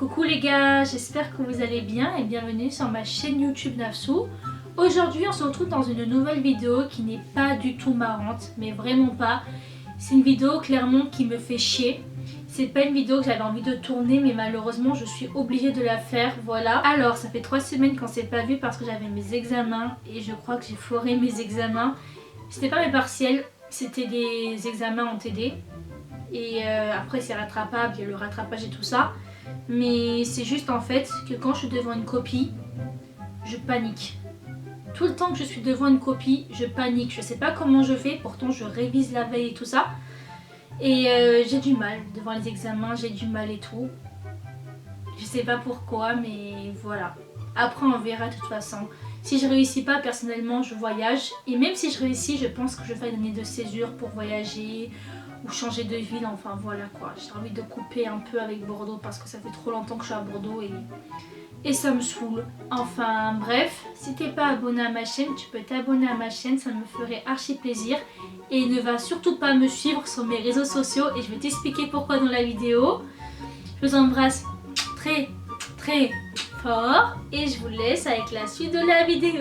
Coucou les gars, j'espère que vous allez bien et bienvenue sur ma chaîne YouTube Nafsou. Aujourd'hui on se retrouve dans une nouvelle vidéo qui n'est pas du tout marrante, mais vraiment pas. C'est une vidéo clairement qui me fait chier. C'est pas une vidéo que j'avais envie de tourner mais malheureusement je suis obligée de la faire, voilà. Alors ça fait 3 semaines qu'on s'est pas vu parce que j'avais mes examens et je crois que j'ai foiré mes examens. C'était pas mes partiels, c'était des examens en TD. Et après c'est rattrapable, il y a le rattrapage et tout ça. Mais c'est juste en fait que quand je suis devant une copie, je panique. Tout le temps que je suis devant une copie, je panique. Je sais pas comment je fais, pourtant je révise la veille et tout ça. Et j'ai du mal devant les examens, j'ai du mal et tout. Je sais pas pourquoi, mais voilà. Après on verra de toute façon. Si je réussis pas, personnellement je voyage. Et même si je réussis, je pense que je vais faire une année de césure pour voyager ou changer de ville, enfin voilà quoi. J'ai envie de couper un peu avec Bordeaux parce que ça fait trop longtemps que je suis à Bordeaux et ça me saoule. Enfin bref, si t'es pas abonné à ma chaîne, tu peux t'abonner à ma chaîne, ça me ferait archi plaisir. Et ne va surtout pas me suivre sur mes réseaux sociaux et je vais t'expliquer pourquoi dans la vidéo. Je vous embrasse très très fort et je vous laisse avec la suite de la vidéo.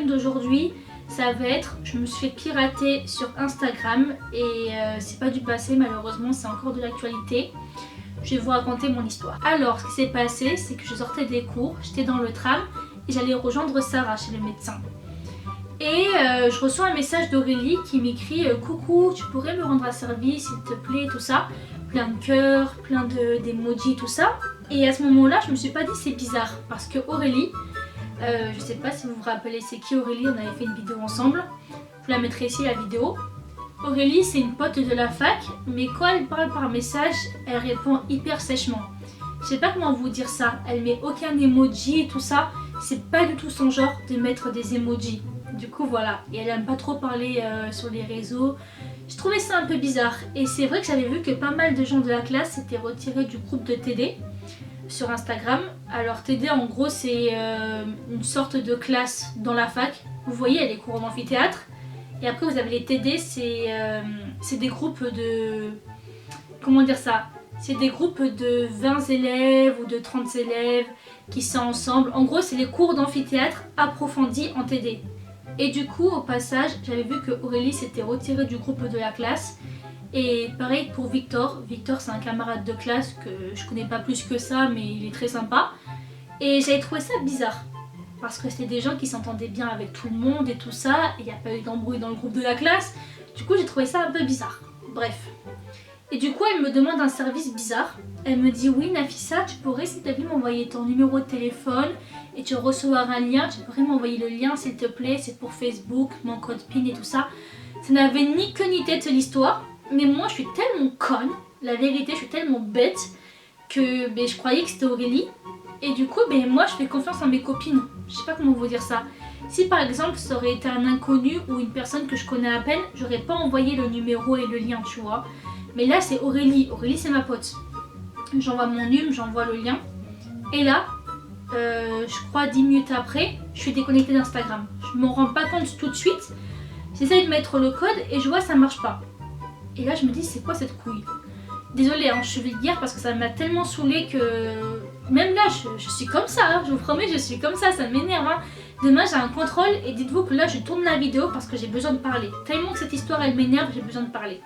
D'aujourd'hui ça va être, je me suis fait pirater sur Instagram et c'est pas du passé malheureusement, c'est encore de l'actualité. Je vais vous raconter mon histoire. Alors ce qui s'est passé, c'est que je sortais des cours, j'étais dans le tram et j'allais rejoindre Sarah chez le médecin. Et je reçois un message d'Aurélie qui m'écrit coucou, tu pourrais me rendre un service s'il te plaît, tout ça. Plein de cœurs, plein d'emojis, tout ça. Et à ce moment-là, je me suis pas dit c'est bizarre parce que Aurélie, je sais pas si vous vous rappelez c'est qui Aurélie, on avait fait une vidéo ensemble. Je vous la mettrai ici la vidéo. Aurélie c'est une pote de la fac, mais quand elle parle par message, elle répond hyper sèchement. Je sais pas comment vous dire ça, elle met aucun emoji et tout ça. C'est pas du tout son genre de mettre des emojis. Du coup voilà, et elle aime pas trop parler sur les réseaux. Je trouvais ça un peu bizarre. Et c'est vrai que j'avais vu que pas mal de gens de la classe s'étaient retirés du groupe de TD sur Instagram. Alors TD en gros c'est une sorte de classe dans la fac. Vous voyez, il y a les cours en amphithéâtre. Et après vous avez les TD, c'est des groupes de... Comment dire ça? C'est des groupes de 20 élèves ou de 30 élèves qui sont ensemble. En gros c'est les cours d'amphithéâtre approfondis en TD. Et du coup au passage j'avais vu que Aurélie s'était retirée du groupe de la classe. Et pareil pour Victor. Victor c'est un camarade de classe que je connais pas plus que ça mais il est très sympa. Et j'avais trouvé ça bizarre. Parce que c'était des gens qui s'entendaient bien avec tout le monde et tout ça. Et il n'y a pas eu d'embrouille dans le groupe de la classe. Du coup j'ai trouvé ça un peu bizarre. Bref. Et du coup elle me demande un service bizarre. Elle me dit oui Nafissa, tu pourrais s'il te plaît m'envoyer ton numéro de téléphone. Et tu recevoir un lien. Tu pourrais m'envoyer le lien s'il te plaît. C'est pour Facebook, mon code PIN et tout ça. Ça n'avait ni queue ni tête l'histoire. Mais moi je suis tellement conne, la vérité je suis tellement bête que je croyais que c'était Aurélie. Et du coup moi je fais confiance en mes copines, je sais pas comment vous dire ça. Si par exemple ça aurait été un inconnu ou une personne que je connais à peine, j'aurais pas envoyé le numéro et le lien tu vois. Mais là c'est Aurélie, Aurélie c'est ma pote. J'envoie mon num, j'envoie le lien. Et là, je crois 10 minutes après, je suis déconnectée d'Instagram. Je m'en rends pas compte tout de suite. J'essaye de mettre le code et je vois ça marche pas. Et là je me dis c'est quoi cette couille? Désolée hein, je suis vulgaire parce que ça m'a tellement saoulée que même là je suis comme ça, hein, je vous promets je suis comme ça m'énerve. Hein. Demain j'ai un contrôle et dites-vous que là je tourne la vidéo parce que j'ai besoin de parler. Tellement que cette histoire elle m'énerve, j'ai besoin de parler.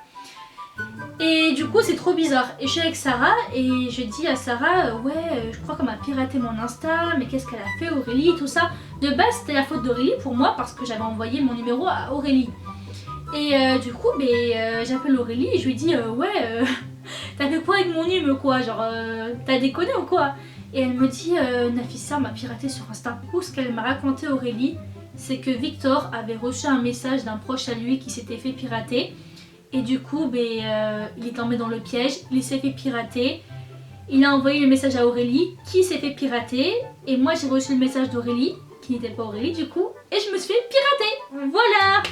Et du coup c'est trop bizarre. Et je suis avec Sarah et je dis à Sarah ouais je crois qu'on m'a piraté mon Insta, mais qu'est-ce qu'elle a fait Aurélie, tout ça. De base c'était la faute d'Aurélie pour moi parce que j'avais envoyé mon numéro à Aurélie. Et du coup j'appelle Aurélie et je lui dis ouais t'as fait quoi avec mon num quoi, genre t'as déconné ou quoi? Et elle me dit Nafissa m'a piraté sur Insta. Ou ce qu'elle m'a raconté Aurélie, c'est que Victor avait reçu un message d'un proche à lui qui s'était fait pirater. Et du coup il est tombé dans le piège, il s'est fait pirater. Il a envoyé le message à Aurélie qui s'est fait pirater. Et moi j'ai reçu le message d'Aurélie qui n'était pas Aurélie du coup. Et je me suis fait pirater. Voilà.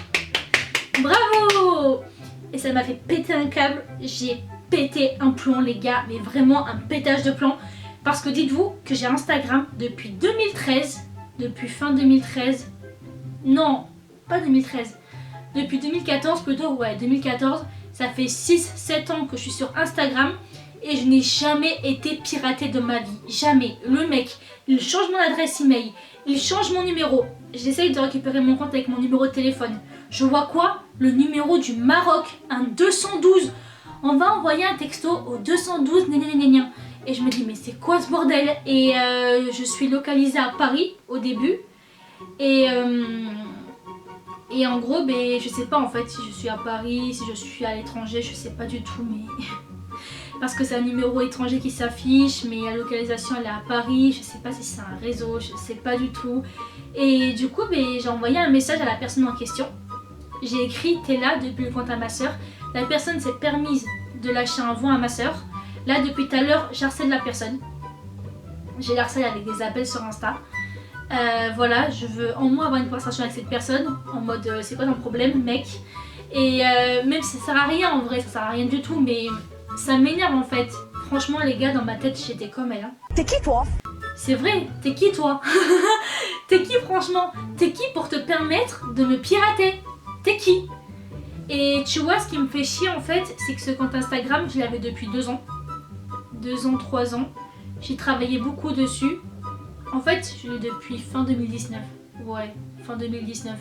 Bravo! Et ça m'a fait péter un câble, j'ai pété un plomb les gars, mais vraiment un pétage de plomb. Parce que dites-vous que j'ai Instagram depuis 2013, depuis fin 2013, non, pas 2013, Depuis 2014 plutôt, ouais 2014, ça fait 6-7 ans que je suis sur Instagram et je n'ai jamais été piratée de ma vie. Jamais. Le mec, il change mon adresse email, il change mon numéro. J'essaye de récupérer mon compte avec mon numéro de téléphone. Je vois quoi? Le numéro du Maroc, un 212. On va envoyer un texto au 212 gna. Et je me dis mais c'est quoi ce bordel? Et je suis localisée à Paris au début. Et en gros, ben, je sais pas en fait si je suis à Paris, si je suis à l'étranger, je sais pas du tout, mais parce que c'est un numéro étranger qui s'affiche, mais la localisation elle est à Paris, je sais pas si c'est un réseau, je sais pas du tout. Et du coup, ben, j'ai envoyé un message à la personne en question. J'ai écrit t'es là depuis le compte à ma soeur. La personne s'est permise de lâcher un voix à ma soeur. Là, depuis tout à l'heure, j'harcèle la personne. J'ai harcèle avec des appels sur Insta. Voilà, je veux en moins avoir une conversation avec cette personne en mode c'est quoi ton problème mec. Et même si ça sert à rien en vrai, ça sert à rien du tout, mais ça m'énerve en fait. Franchement les gars, dans ma tête j'étais comme elle. Hein. T'es qui toi? C'est vrai, t'es qui toi? T'es qui franchement? T'es qui pour te permettre de me pirater? T'es qui? Et tu vois, ce qui me fait chier en fait, c'est que ce compte Instagram, je l'avais depuis 2 ans. 2 ans, 3 ans. J'ai travaillé beaucoup dessus. En fait, je l'ai depuis fin 2019. Ouais, fin 2019.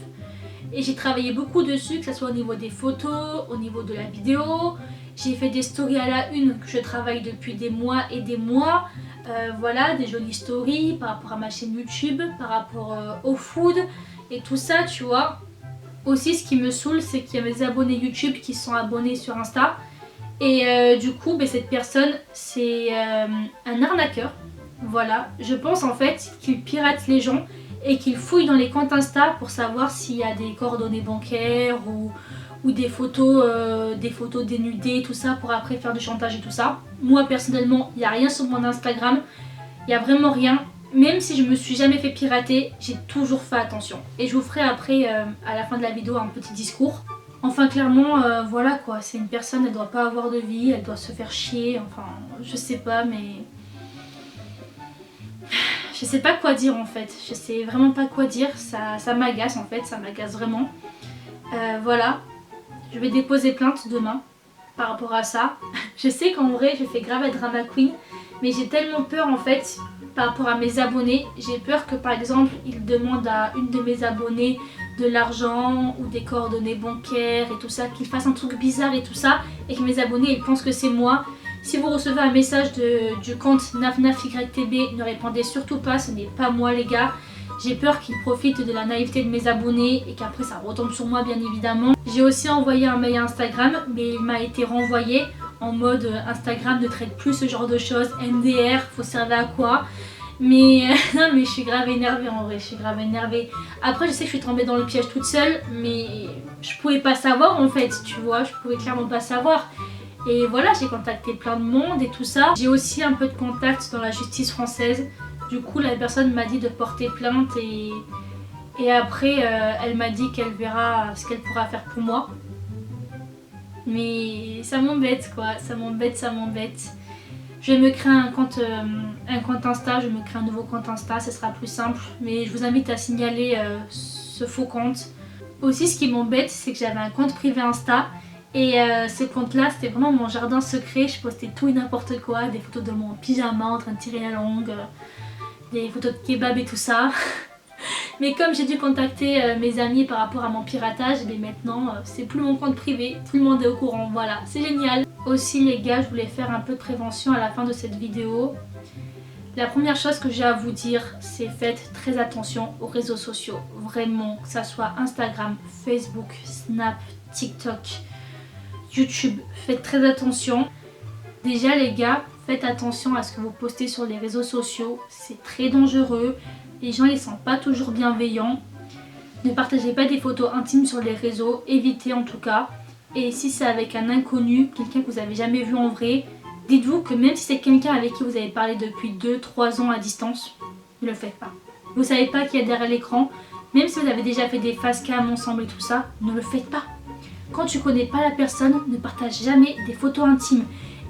Et j'ai travaillé beaucoup dessus, que ce soit au niveau des photos, au niveau de la vidéo. J'ai fait des stories à la une que je travaille depuis des mois et des mois. Voilà, des jolies stories par rapport à ma chaîne YouTube, par rapport au food et tout ça, tu vois. Aussi, ce qui me saoule, c'est qu'il y a mes abonnés YouTube qui sont abonnés sur Insta. Et du coup, ben, cette personne, c'est un arnaqueur. Voilà, je pense en fait qu'il pirate les gens et qu'il fouille dans les comptes Insta pour savoir s'il y a des coordonnées bancaires ou des photos dénudées, tout ça, pour après faire du chantage et tout ça. Moi personnellement, il n'y a rien sur mon Instagram, il n'y a vraiment rien. Même si je me suis jamais fait pirater, j'ai toujours fait attention. Et je vous ferai après, à la fin de la vidéo, un petit discours. Enfin clairement, voilà quoi, c'est une personne, elle doit pas avoir de vie, elle doit se faire chier, enfin je sais pas mais... Je sais pas quoi dire en fait, je sais vraiment pas quoi dire, ça m'agace en fait, ça m'agace vraiment. Voilà, je vais déposer plainte demain par rapport à ça. Je sais qu'en vrai je fais grave être drama queen, mais j'ai tellement peur en fait par rapport à mes abonnés. J'ai peur que par exemple ils demandent à une de mes abonnées de l'argent ou des coordonnées bancaires et tout ça, qu'ils fassent un truc bizarre et tout ça, et que mes abonnés ils pensent que c'est moi. Si vous recevez un message du compte nafnafytb, ne répondez surtout pas, ce n'est pas moi les gars. J'ai peur qu'ils profitent de la naïveté de mes abonnés et qu'après ça retombe sur moi bien évidemment. J'ai aussi envoyé un mail à Instagram, mais il m'a été renvoyé en mode Instagram ne traite plus ce genre de choses, MDR, faut servir à quoi? Mais non mais je suis grave énervée en vrai, je suis grave énervée. Après je sais que je suis tombée dans le piège toute seule, mais je pouvais pas savoir en fait, tu vois, je pouvais clairement pas savoir. Et voilà, j'ai contacté plein de monde et tout ça. J'ai aussi un peu de contact dans la justice française. Du coup, la personne m'a dit de porter plainte et après, elle m'a dit qu'elle verra ce qu'elle pourra faire pour moi. Mais ça m'embête quoi, ça m'embête. Je vais me créer un compte Insta, je vais me créer un nouveau compte Insta, ce sera plus simple. Mais je vous invite à signaler ce faux compte. Aussi, ce qui m'embête, c'est que j'avais un compte privé Insta. Et ce compte là c'était vraiment mon jardin secret, je postais tout et n'importe quoi, des photos de mon pyjama en train de tirer la langue, des photos de kebab et tout ça. Mais comme j'ai dû contacter mes amis par rapport à mon piratage, et maintenant c'est plus mon compte privé, tout le monde est au courant, voilà, c'est génial. Aussi les gars, je voulais faire un peu de prévention à la fin de cette vidéo. La première chose que j'ai à vous dire, c'est faites très attention aux réseaux sociaux, vraiment, que ça soit Instagram, Facebook, Snap, TikTok, YouTube, faites très attention. Déjà les gars, faites attention à ce que vous postez sur les réseaux sociaux, c'est très dangereux. Les gens ils sont pas toujours bienveillants. Ne partagez pas des photos intimes sur les réseaux, évitez en tout cas. Et si c'est avec un inconnu, quelqu'un que vous avez jamais vu en vrai, dites-vous que même si c'est quelqu'un avec qui vous avez parlé depuis 2-3 ans à distance, ne le faites pas. Vous savez pas qui est derrière l'écran, même si vous avez déjà fait des facecam ensemble et tout ça, ne le faites pas. Quand tu connais pas la personne, ne partage jamais des photos intimes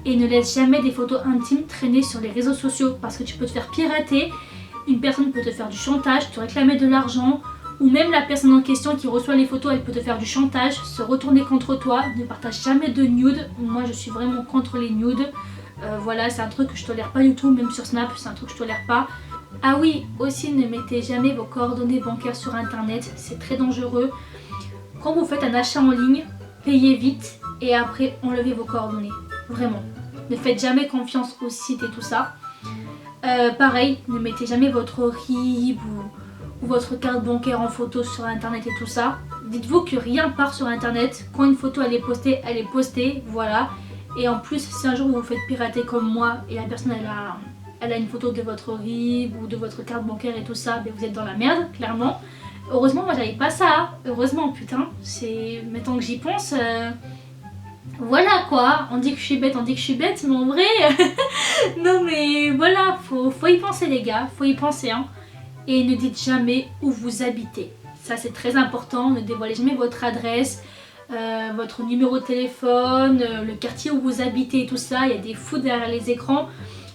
et ne laisse jamais des photos intimes traîner sur les réseaux sociaux parce que tu peux te faire pirater, une personne peut te faire du chantage, te réclamer de l'argent ou même la personne en question qui reçoit les photos, elle peut te faire du chantage, se retourner contre toi. Ne partage jamais de nudes. Moi je suis vraiment contre les nudes. Voilà, c'est un truc que je tolère pas du tout, même sur Snap, c'est un truc que je tolère pas. Ah oui, aussi ne mettez jamais vos coordonnées bancaires sur internet, c'est très dangereux. Quand vous faites un achat en ligne, payez vite et après enlevez vos coordonnées. Vraiment. Ne faites jamais confiance aux sites et tout ça. Pareil, ne mettez jamais votre RIB ou votre carte bancaire en photo sur internet et tout ça. Dites-vous que rien part sur internet. Quand une photo elle est postée, voilà. Et en plus, si un jour vous vous faites pirater comme moi et la personne elle a une photo de votre RIB ou de votre carte bancaire et tout ça, ben vous êtes dans la merde, clairement. Heureusement, moi j'avais pas ça. Heureusement, putain. C'est maintenant que j'y pense. Voilà quoi. On dit que je suis bête, mais en vrai. Non mais voilà, faut y penser les gars. Faut y penser hein. Et ne dites jamais où vous habitez. Ça c'est très important. Ne dévoilez jamais votre adresse. Votre numéro de téléphone, le quartier où vous habitez et tout ça, il y a des fous derrière les écrans.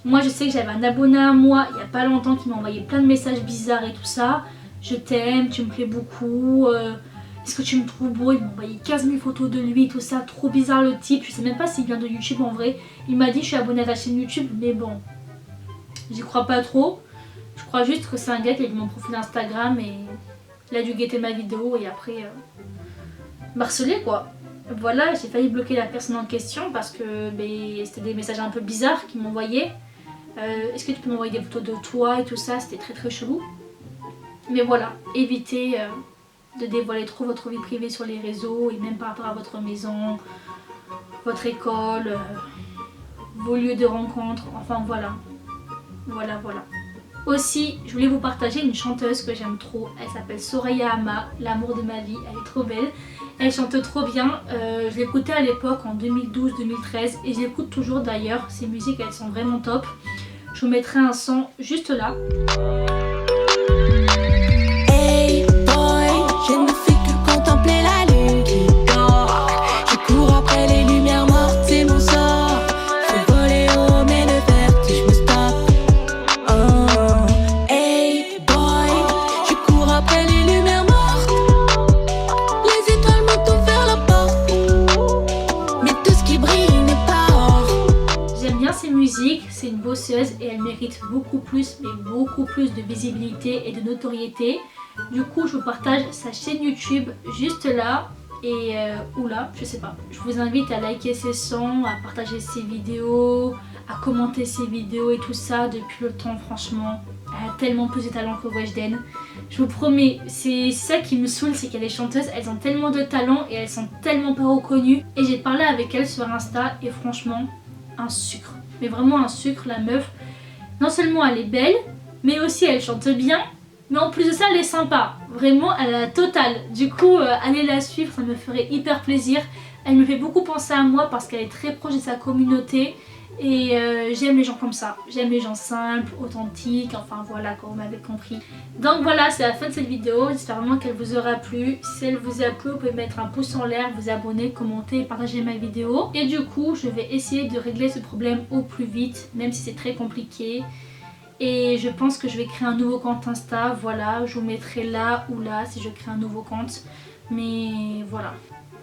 Moi je sais que j'avais un abonné à moi il n'y a pas longtemps qui m'a envoyé plein de messages bizarres et tout ça. Je t'aime, tu me plais beaucoup, est-ce que tu me trouves beau? Il m'a envoyé 15 000 photos de lui, tout ça, trop bizarre le type. Je sais même pas s'il vient de YouTube en vrai. Il m'a dit je suis abonné à ta chaîne YouTube, mais bon, j'y crois pas trop. Je crois juste que c'est un gars qui a vu mon profil Instagram et il a dû guetter ma vidéo et après... harcelé quoi. Voilà, j'ai failli bloquer la personne en question parce que c'était des messages un peu bizarres qu'ils m'envoyaient. Est-ce que tu peux m'envoyer des photos de toi et tout ça, c'était très très chelou. Mais voilà, évitez de dévoiler trop votre vie privée sur les réseaux et même par rapport à votre maison, votre école, vos lieux de rencontre, enfin voilà. Voilà. Aussi, je voulais vous partager une chanteuse que j'aime trop. Elle s'appelle Soraya Ama, l'amour de ma vie. Elle est trop belle. Elle chante trop bien. Je l'écoutais à l'époque en 2012-2013 et je l'écoute toujours d'ailleurs. Ses musiques, elles sont vraiment top. Je vous mettrai un son juste là. Hey boy, je ne fais que contempler la lune qui dort. Je cours après les lumières mortes, c'est mon sort. Je fais voler haut mais le vertige me stoppe. Oh. Hey boy, je cours après les lumières mortes. Les étoiles m'ont ouvert la porte. Mais tout ce qui brille n'est pas or. J'aime bien ses musiques, c'est une bosseuse et elle mérite beaucoup plus, mais beaucoup plus de visibilité et de notoriété. Du coup, je vous partage sa chaîne YouTube juste là et ou là, je sais pas. Je vous invite à liker ses sons, à partager ses vidéos, à commenter ses vidéos et tout ça. Depuis le temps, franchement, elle a tellement plus de talent que Weshden. Je vous promets, c'est ça qui me saoule, c'est qu'il y a des chanteuses, elles ont tellement de talent et elles sont tellement pas reconnues. Et j'ai parlé avec elle sur Insta et franchement, un sucre. Mais vraiment un sucre, la meuf. Non seulement elle est belle, mais aussi elle chante bien. Mais en plus de ça, elle est sympa. Vraiment, elle a la totale. Du coup, allez la suivre, ça me ferait hyper plaisir. Elle me fait beaucoup penser à moi parce qu'elle est très proche de sa communauté. Et j'aime les gens comme ça. J'aime les gens simples, authentiques, enfin voilà, comme vous m'avez compris. Donc voilà, c'est la fin de cette vidéo. J'espère vraiment qu'elle vous aura plu. Si elle vous a plu, vous pouvez mettre un pouce en l'air, vous abonner, commenter et partager ma vidéo. Et du coup, je vais essayer de régler ce problème au plus vite, même si c'est très compliqué. Et je pense que je vais créer un nouveau compte Insta, voilà, je vous mettrai là ou là si je crée un nouveau compte. Mais voilà,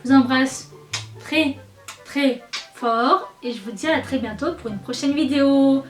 je vous embrasse très très fort et je vous dis à très bientôt pour une prochaine vidéo.